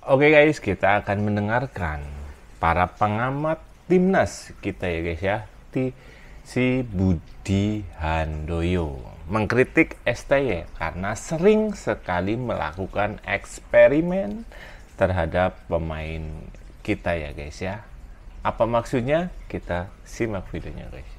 Oke guys, kita akan mendengarkan para pengamat timnas kita ya guys ya. Si Budi Handoyo mengkritik STY karena sering sekali melakukan eksperimen terhadap pemain kita ya guys ya. Apa maksudnya? Kita simak videonya guys.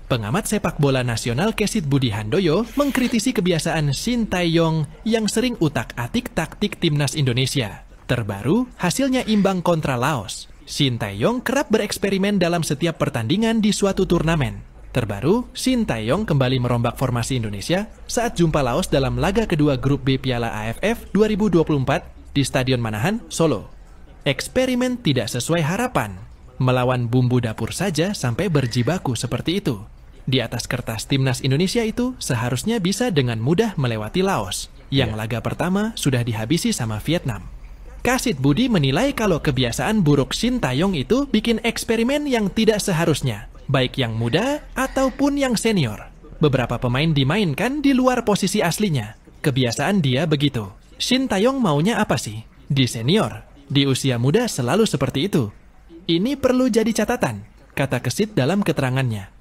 Pengamat sepak bola nasional Kesit Budi Handoyo mengkritisi kebiasaan Shin Tae-yong yang sering utak-atik taktik timnas Indonesia. Terbaru, hasilnya imbang kontra Laos. Shin Tae-yong kerap bereksperimen dalam setiap pertandingan di suatu turnamen. Terbaru, Shin Tae-yong kembali merombak formasi Indonesia saat jumpa Laos dalam laga kedua Grup B Piala AFF 2024 di Stadion Manahan, Solo. Eksperimen tidak sesuai harapan. Melawan bumbu dapur saja sampai berjibaku seperti itu. Di atas kertas timnas Indonesia itu seharusnya bisa dengan mudah melewati Laos, yang laga pertama sudah dihabisi sama Vietnam. Kesit Budi menilai kalau kebiasaan buruk Shin Tae-yong itu bikin eksperimen yang tidak seharusnya, baik yang muda ataupun yang senior. Beberapa pemain dimainkan di luar posisi aslinya. Kebiasaan dia begitu. Shin Tae-yong maunya apa sih? Di senior, di usia muda selalu seperti itu. Ini perlu jadi catatan, kata Kesit dalam keterangannya.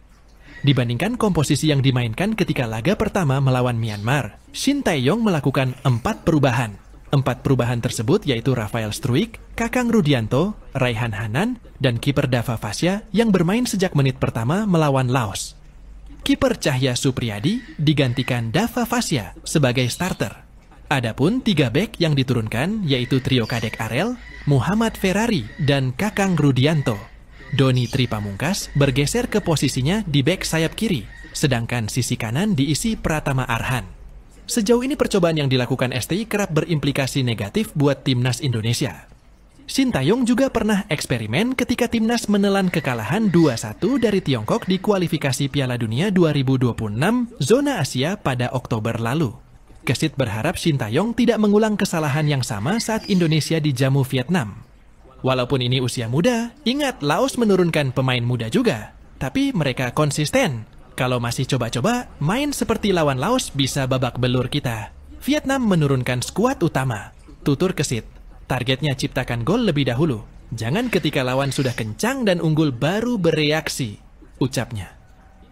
Dibandingkan komposisi yang dimainkan ketika laga pertama melawan Myanmar, Shin Tae-yong melakukan 4 perubahan. 4 perubahan tersebut yaitu Rafael Struijk, Kakang Rudianto, Raihan Hanan, dan kiper Dava Fasya yang bermain sejak menit pertama melawan Laos. Kiper Cahya Supriyadi digantikan Dava Fasya sebagai starter. Adapun 3 bek yang diturunkan yaitu trio Kadek Arel, Muhammad Ferrari, dan Kakang Rudianto. Doni Tri Pamungkas bergeser ke posisinya di bek sayap kiri, sedangkan sisi kanan diisi Pratama Arhan. Sejauh ini percobaan yang dilakukan STY kerap berimplikasi negatif buat timnas Indonesia. Shin Tae-yong juga pernah eksperimen ketika timnas menelan kekalahan 2-1 dari Tiongkok di kualifikasi Piala Dunia 2026 zona Asia pada Oktober lalu. Kesit berharap Shin Tae-yong tidak mengulang kesalahan yang sama saat Indonesia dijamu Vietnam. Walaupun ini usia muda, ingat Laos menurunkan pemain muda juga. Tapi mereka konsisten. Kalau masih coba-coba, main seperti lawan Laos bisa babak belur kita. Vietnam menurunkan skuad utama. Tutur Kesit, targetnya ciptakan gol lebih dahulu. Jangan ketika lawan sudah kencang dan unggul baru bereaksi, ucapnya.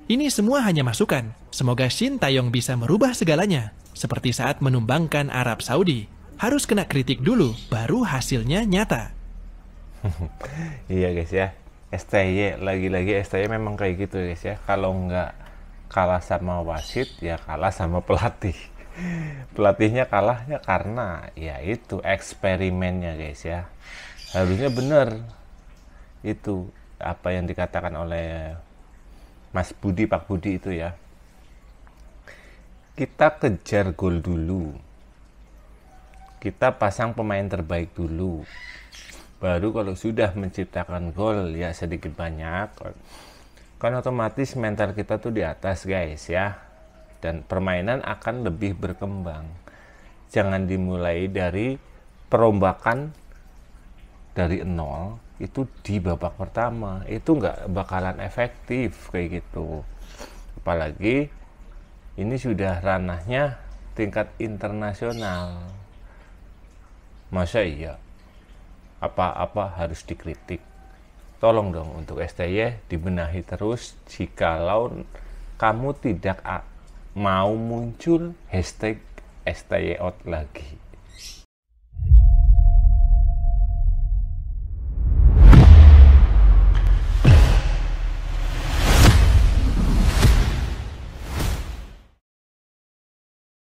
Ini semua hanya masukan. Semoga Shin Tae-yong bisa merubah segalanya. Seperti saat menumbangkan Arab Saudi. Harus kena kritik dulu, baru hasilnya nyata. Iya guys ya, STY lagi-lagi STY memang kayak gitu guys ya. Kalau nggak kalah sama wasit ya kalah sama pelatih. Pelatihnya kalahnya karena ya itu eksperimennya guys ya. Harusnya bener itu apa yang dikatakan oleh Mas Budi, Pak Budi itu ya. Kita kejar gol dulu. Kita pasang pemain terbaik dulu. Baru kalau sudah menciptakan gol ya sedikit banyak kan otomatis mental kita tuh di atas guys ya, dan permainan akan lebih berkembang. Jangan dimulai dari perombakan dari nol itu di babak pertama, itu nggak bakalan efektif kayak gitu. Apalagi ini sudah ranahnya tingkat internasional, masa iya apa-apa harus dikritik. Tolong dong untuk STY dibenahi terus. Jikalau kamu tidak mau muncul hashtag STY out lagi.